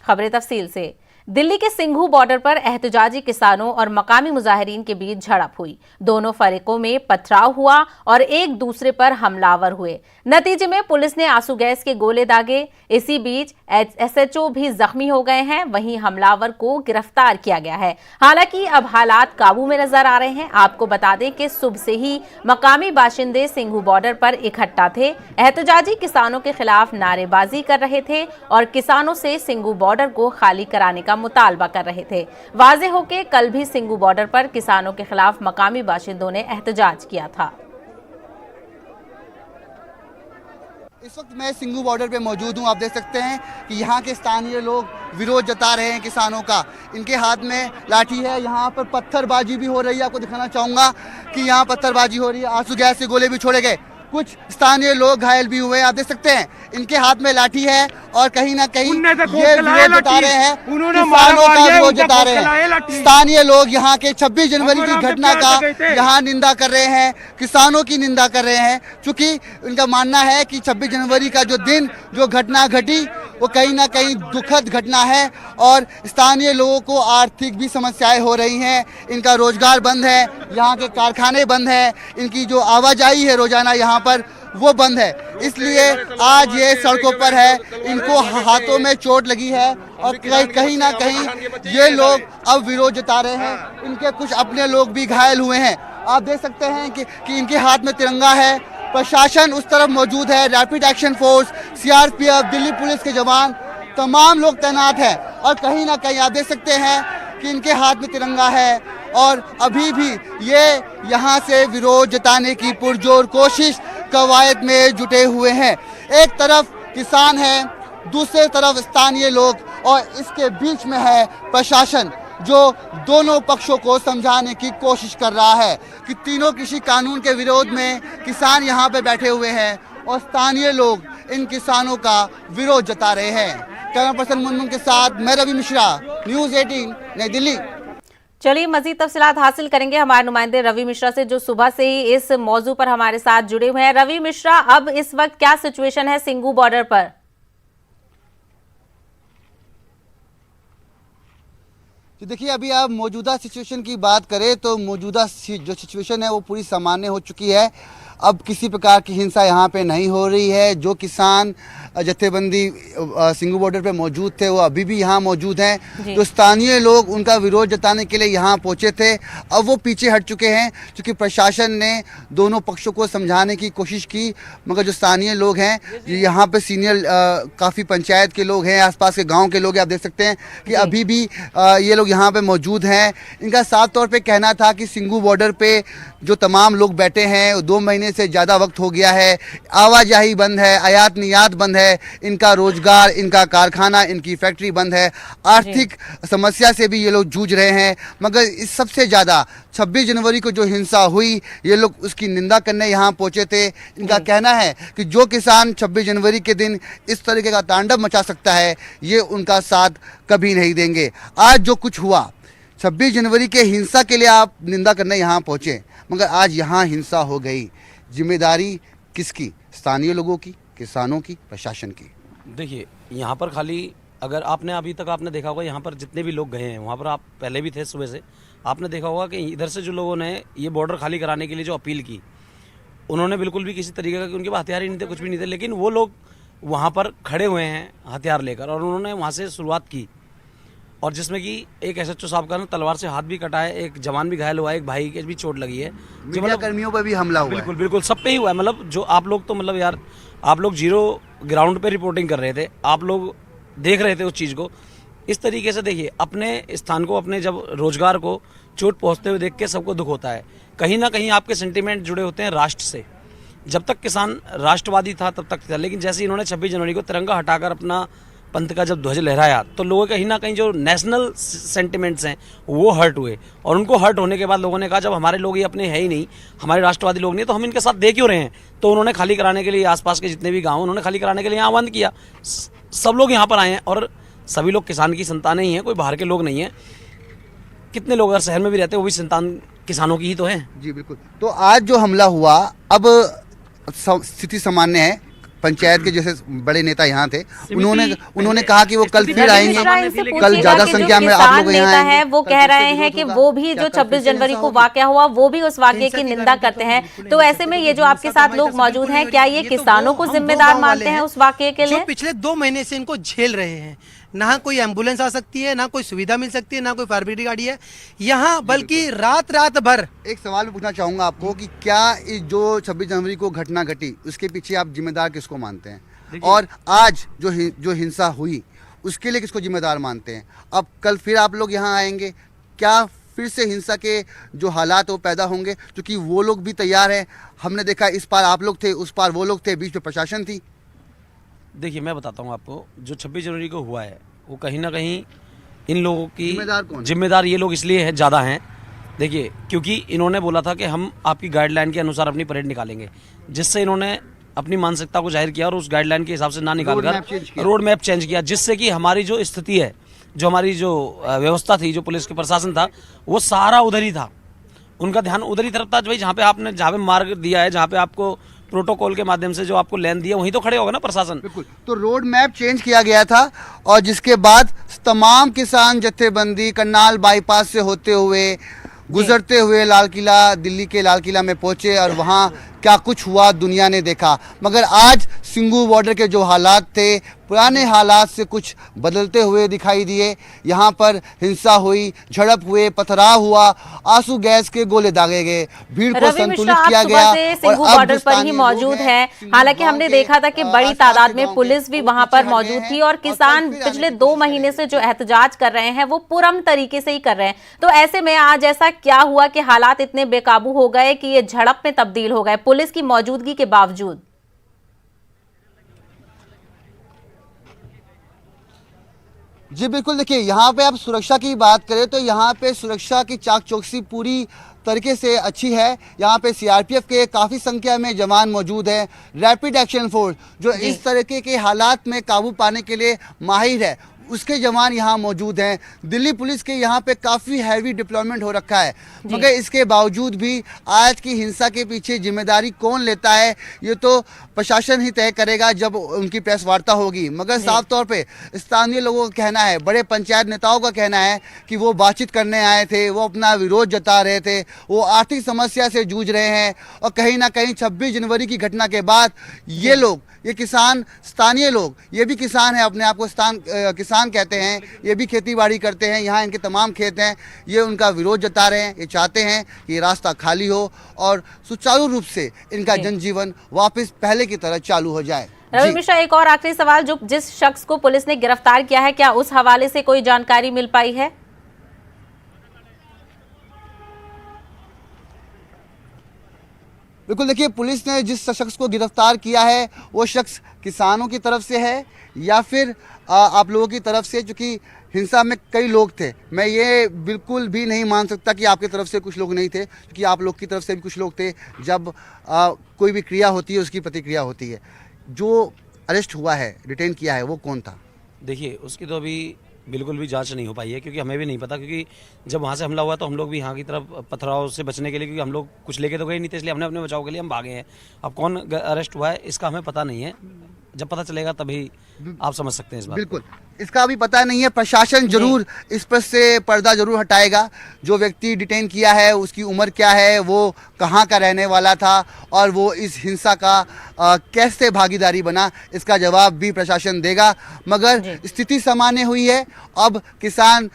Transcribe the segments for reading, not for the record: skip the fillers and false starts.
खबरें तफसील से। दिल्ली के सिंघू बॉर्डर पर एहतजाजी किसानों और मकामी मुजाहिरीन के बीच झड़प हुई। दोनों फरीकों में पथराव हुआ और एक दूसरे पर हमलावर हुए। नतीजे में पुलिस ने आंसू गैस के गोले दागे। इसी बीच एसएचओ भी जख्मी हो गए हैं। वहीं हमलावर को गिरफ्तार किया गया है। हालांकि अब हालात काबू में नजर आ रहे हैं। आपको बता दें कि सुबह से ही मकामी बाशिंदे सिंघू बॉर्डर पर इकट्ठा थे। एहतजाजी किसानों के खिलाफ नारेबाजी कर रहे थे और किसानों से सिंघू बॉर्डर को खाली कराने का मुतालबा कर रहे थे। वाज़ेह हो कि कल भी सिंघू बॉर्डर पर किसानों के खिलाफ मकामी बाशिंदों ने एहतजाज किया था। इस वक्त मैं सिंघू बॉर्डर पे मौजूद हूँ। आप देख सकते हैं कि यहाँ के स्थानीय लोग विरोध जता रहे हैं किसानों का। इनके हाथ में लाठी है। यहाँ पर पत्थरबाजी भी हो रही है। आपको दिखाना चाहूँगा कि यहाँ पत्थरबाजी हो रही है। आंसू गैस के गोले भी छोड़े गए। कुछ स्थानीय लोग घायल भी हुए हैं। आप देख सकते हैं इनके हाथ में लाठी है और कहीं ना कहीं ये विरोध जता रहे हैं, किसानों का विरोध जता रहे हैं। स्थानीय लोग यहाँ के 26 जनवरी की घटना का यहाँ निंदा कर रहे हैं, किसानों की निंदा कर रहे हैं। चूंकि उनका मानना है कि 26 जनवरी का जो दिन, जो घटना घटी, वो कहीं ना कहीं दुखद घटना है और स्थानीय लोगों को आर्थिक भी समस्याएं हो रही हैं। इनका रोजगार बंद है, यहाँ के कारखाने बंद हैं, इनकी जो आवाजाही है रोजाना यहाँ पर वो बंद है। इसलिए आज ये सड़कों पर है। इनको हाथों में चोट लगी है और कहीं ना कहीं ये लोग अब विरोध जता रहे हैं। इनके कुछ अपने लोग भी घायल हुए हैं। आप देख सकते हैं कि इनके हाथ में तिरंगा है। प्रशासन उस तरफ मौजूद है। Rapid action force, CRPF, Delhi police के जवान, तमाम लोग तैनात हैं और कहीं ना कहीं आप देख सकते हैं कि इनके हाथ में तिरंगा है और अभी भी ये यहाँ से विरोध जताने की पुरजोर कोशिश कवायद में जुटे हुए हैं। एक तरफ किसान है, दूसरे तरफ स्थानीय लोग और इसके बीच में है प्रशासन, जो दोनों पक्षों को समझाने की कोशिश कर रहा है कि तीनों कृषि कानून के विरोध में किसान यहाँ पे बैठे हुए हैं और स्थानीय लोग इन किसानों का विरोध जता रहे हैं। कैमरा पर्सन मुनमुन के साथ मैं रवि मिश्रा, न्यूज़ 18 नई दिल्ली। चलिए मजीद तफसीलात हासिल करेंगे हमारे नुमाइंदे रवि मिश्रा से, जो सुबह से ही इस मौजू पर हमारे साथ जुड़े हुए हैं। रवि मिश्रा, अब इस वक्त क्या सिचुएशन है सिंघू बॉर्डर पर? तो देखिए, अभी आप मौजूदा सिचुएशन की बात करें तो मौजूदा जो सिचुएशन है वो पूरी सामान्य हो चुकी है। अब किसी प्रकार की हिंसा यहाँ पे नहीं हो रही है। जो किसान जत्थेबंदी सिंघू बॉर्डर पे मौजूद थे वो अभी भी यहाँ मौजूद हैं। जो स्थानीय लोग उनका विरोध जताने के लिए यहाँ पहुँचे थे, अब वो पीछे हट चुके हैं क्योंकि प्रशासन ने दोनों पक्षों को समझाने की कोशिश की। मगर जो स्थानीय लोग हैं, यहाँ पे सीनियर काफ़ी पंचायत के लोग हैं, आसपास के गाँव के लोग हैं, आप देख सकते हैं कि अभी भी ये लोग यहाँ पे मौजूद हैं। इनका साफ तौर पे कहना था कि सिंघू बॉर्डर पे जो तमाम लोग बैठे हैं 2 महीने से ज़्यादा वक्त हो गया है, आवाजाही बंद है, आयात निर्यात बंद है, इनका रोजगार, इनका कारखाना, इनकी फैक्ट्री बंद है, आर्थिक समस्या से भी ये लोग जूझ रहे हैं। मगर इस सबसे ज़्यादा 26 जनवरी को जो हिंसा हुई, ये लोग उसकी निंदा करने यहाँ पहुँचे थे। इनका कहना है कि जो किसान 26 जनवरी के दिन इस तरीके का तांडव मचा सकता है, ये उनका साथ कभी नहीं देंगे। आज जो कुछ हुआ, 26 जनवरी के हिंसा के लिए आप निंदा करने यहाँ पहुँचे, मगर आज यहाँ हिंसा हो गई। जिम्मेदारी किसकी? स्थानीय लोगों की, किसानों की, प्रशासन की? देखिए, यहाँ पर खाली अगर आपने अभी तक आपने देखा होगा, यहाँ पर जितने भी लोग गए हैं, वहाँ पर आप पहले भी थे सुबह से, आपने देखा होगा कि इधर से जो लोगों ने ये बॉर्डर खाली कराने के लिए जो अपील की, उन्होंने बिल्कुल भी किसी तरीके का, उनके पास हथियार ही नहीं थे, कुछ भी नहीं थे, लेकिन वो लोग वहाँ पर खड़े हुए हैं हथियार लेकर और उन्होंने वहाँ से शुरुआत की। और जिसमें कि एक एसएचओ साहब का तलवार से हाथ भी कटा है, एक जवान भी घायल हुआ है, एक भाई के भी चोट लगी है। मीडिया कर्मियों पर भी हमला हुआ बिल्कुल बिल्कुल सब पे ही हुआ है। मतलब जो आप लोग तो मतलब यार, आप लोग जीरो ग्राउंड पे रिपोर्टिंग कर रहे थे, आप लोग देख रहे थे उस चीज़ को। इस तरीके से देखिए, अपने स्थान को, अपने जब रोजगार को चोट पहुँचते हुए देख के सबको दुख होता है। कहीं ना कहीं आपके सेंटिमेंट जुड़े होते हैं राष्ट्र से। जब तक किसान राष्ट्रवादी था तब तक था, लेकिन जैसे इन्होंने 26 जनवरी को तिरंगा हटाकर अपना पंथ का जब ध्वज लहराया, तो लोगों के कहीं ना कहीं जो नेशनल सेंटिमेंट्स हैं वो हर्ट हुए। और उनको हर्ट होने के बाद लोगों ने कहा, जब हमारे लोग ये अपने है ही नहीं, हमारे राष्ट्रवादी लोग नहीं, तो हम इनके साथ दे क्यों रहे हैं? तो उन्होंने खाली कराने के लिए आसपास के जितने भी गाँव, उन्होंने खाली कराने के लिए यहाँ बंद किया। सब लोग यहाँ पर आए हैं और सभी लोग किसान की संतानें ही हैं, कोई बाहर के लोग नहीं हैं। कितने लोग अगर शहर में भी रहते हैं वो भी संतान किसानों की ही तो है। जी बिल्कुल। तो आज जो हमला हुआ, अब स्थिति सामान्य है, पंचायत के जैसे बड़े नेता यहाँ थे, उन्होंने कहा कि वो कल फिर आएंगे, कल कल ज्यादा संख्या में आप लोग यहाँ है आएंगे। वो कह रहे हैं कि वो भी जो 26 जनवरी को वाकया हुआ वो भी उस वाकये की निंदा करते हैं। तो ऐसे में ये जो आपके साथ लोग मौजूद हैं, क्या ये किसानों को जिम्मेदार मानते हैं उस वाकये के लिए? पिछले 2 महीने से इनको झेल रहे हैं, ना कोई एम्बुलेंस आ सकती है, ना कोई सुविधा मिल सकती है, ना कोई फायर ब्रिगेड गाड़ी है यहाँ, बल्कि रात भर। एक सवाल मैं पूछना चाहूंगा आपको कि क्या इस जो 26 जनवरी को घटना घटी उसके पीछे आप जिम्मेदार किसको मानते हैं, और आज जो हिंसा हुई उसके लिए किसको जिम्मेदार मानते हैं? अब कल फिर आप लोग यहाँ आएंगे, क्या फिर से हिंसा के जो हालात वो पैदा होंगे? क्योंकि वो लोग भी तैयार हैं, हमने देखा इस पार आप लोग थे, उस पार वो लोग थे, बीच में प्रशासन थी। देखिए मैं बताता हूँ आपको, जो 26 जनवरी को हुआ है वो कहीं ना कहीं इन लोगों की जिम्मेदार ये लोग इसलिए है ज़्यादा हैं। देखिए क्योंकि इन्होंने बोला था कि हम आपकी गाइडलाइन के अनुसार अपनी परेड निकालेंगे, जिससे इन्होंने अपनी मानसिकता को जाहिर किया और उस गाइडलाइन के हिसाब से ना निकालकर रोड मैप चेंज किया, जिससे कि हमारी जो स्थिति है, जो हमारी जो व्यवस्था थी, जो पुलिस के प्रशासन था, वो सारा उधर ही था। उनका ध्यान उधर ही तरफ था। भाई जहाँ पे मार्ग दिया है, जहाँ पे आपको प्रोटोकॉल के माध्यम से जो आपको लेन दिया, वहीं तो खड़े होगा ना प्रशासन। बिल्कुल। तो रोड मैप चेंज किया गया था और जिसके बाद तमाम किसान जत्थेबंदी करनाल बाईपास से होते हुए गुजरते हुए लाल किला, दिल्ली के लाल किला में पहुंचे और वहां क्या कुछ हुआ दुनिया ने देखा। मगर आज सिंघू बॉर्डर के जो हालात थे, पुराने हालात से कुछ बदलते हुए दिखाई दिए। यहाँ पर हिंसा हुई, झड़प हुए, पथराव हुआ, आंसू गैस के गोले दागे गए, भीड़ को संतुलित किया गया। सिंघू बॉर्डर पर ही मौजूद है। हालांकि हमने देखा था कि बड़ी तादाद में पुलिस भी वहां पर मौजूद थी और किसान पिछले 2 महीने से जो एहतजाज कर रहे हैं वो पूर्ण तरीके से ही कर रहे हैं। तो ऐसे में आज ऐसा क्या हुआ कि हालात इतने बेकाबू हो गए कि ये झड़प में तब्दील हो गए पुलिस की मौजूदगी के बावजूद? जी बिल्कुल। देखिए यहाँ पे आप सुरक्षा की बात करें तो यहाँ पे सुरक्षा की चाक चौकसी पूरी तरीके से अच्छी है। यहाँ पे सीआरपीएफ के काफ़ी संख्या में जवान मौजूद हैं, रैपिड एक्शन फोर्स जो इस तरीके के हालात में काबू पाने के लिए माहिर है, उसके जवान यहाँ मौजूद हैं। दिल्ली पुलिस के यहाँ पे काफ़ी हैवी डिप्लॉयमेंट हो रखा है। मगर इसके बावजूद भी आज की हिंसा के पीछे जिम्मेदारी कौन लेता है ये तो प्रशासन ही तय करेगा जब उनकी प्रेस वार्ता होगी। मगर साफ तौर पे स्थानीय लोगों का कहना है, बड़े पंचायत नेताओं का कहना है कि वो बातचीत करने आए थे, वो अपना विरोध जता रहे थे, वो आर्थिक समस्या से जूझ रहे हैं और कहीं ना कहीं 26 जनवरी की घटना के बाद ये लोग, ये किसान, स्थानीय लोग, ये भी किसान है, अपने आप को किसान कहते हैं, ये भी खेती बाड़ी करते हैं, यहाँ इनके तमाम खेत हैं, ये उनका विरोध जता रहे हैं। ये चाहते हैं कि ये रास्ता खाली हो और सुचारू रूप से इनका जनजीवन वापस पहले की तरह चालू हो जाए। रवि मिश्रा, एक और आखिरी सवाल, जो जिस शख्स को पुलिस ने गिरफ्तार किया है, क्या उस हवाले से कोई जानकारी मिल पाई है? बिल्कुल। देखिए पुलिस ने जिस शख्स को गिरफ्तार किया है वो शख्स किसानों की तरफ से है या फिर आप लोगों की तरफ से, क्योंकि हिंसा में कई लोग थे। मैं ये बिल्कुल भी नहीं मान सकता कि आपकी तरफ से कुछ लोग नहीं थे, क्योंकि आप लोग की तरफ से भी कुछ लोग थे। जब कोई भी क्रिया होती है उसकी प्रतिक्रिया होती है। जो अरेस्ट हुआ है, डिटेन किया है, वो कौन था? देखिए उसकी तो अभी बिल्कुल भी जांच नहीं हो पाई है, क्योंकि हमें भी नहीं पता, क्योंकि जब वहाँ से हमला हुआ तो हम लोग भी यहाँ की तरफ पथराव से बचने के लिए, क्योंकि हम लोग कुछ लेके तो गए नहीं थे, इसलिए हमने अपने बचाव के लिए हम भागे हैं। अब कौन अरेस्ट हुआ है इसका हमें पता नहीं है, जब पता चलेगा तभी आप समझ सकते हैं इस बात। बिल्कुल, इसका अभी पता नहीं है। प्रशासन जरूर इस पर से पर्दा जरूर हटाएगा। जो व्यक्ति डिटेन किया है उसकी उम्र क्या है, वो कहाँ का रहने वाला था और वो इस हिंसा का कैसे भागीदारी बना, इसका जवाब भी प्रशासन देगा। मगर स्थिति सामान्य हुई है। अब किसान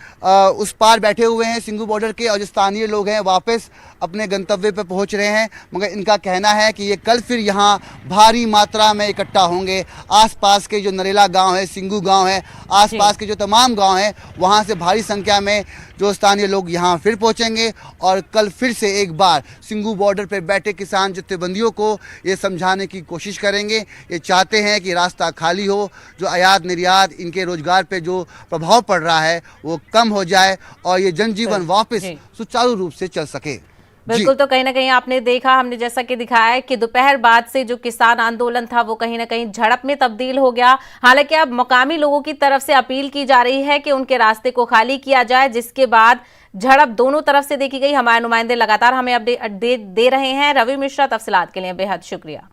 उस पार बैठे हुए हैं सिंघू बॉर्डर के और जो स्थानीय लोग हैं वापस अपने गंतव्य पर पहुंच रहे हैं। मगर इनका कहना है कि ये कल फिर यहाँ भारी मात्रा में इकट्ठा होंगे। आसपास के जो नरेला गांव है, सिंघू गांव है, आसपास के जो तमाम गांव हैं, वहां से भारी संख्या में जो स्थानीय लोग यहाँ फिर पहुंचेंगे और कल फिर से एक बार सिंघू बॉर्डर पर बैठे किसान जत्थेबंदियों को ये समझाने की कोशिश करेंगे। ये चाहते हैं कि रास्ता खाली हो, जो आयात निर्यात इनके रोजगार पे जो प्रभाव पड़ रहा है वो कम हो जाए और ये जनजीवन वापस सुचारू रूप से चल सके। बिल्कुल। तो कहीं ना कहीं आपने देखा, हमने जैसा कि दिखाया है कि दोपहर बाद से जो किसान आंदोलन था वो कहीं ना कहीं झड़प में तब्दील हो गया। हालांकि अब मकामी लोगों की तरफ से अपील की जा रही है कि उनके रास्ते को खाली किया जाए, जिसके बाद झड़प दोनों तरफ से देखी गई। हमारे नुमाइंदे लगातार हमें अपडेट दे रहे हैं। रवि मिश्रा, तफसीलात के लिए बेहद शुक्रिया।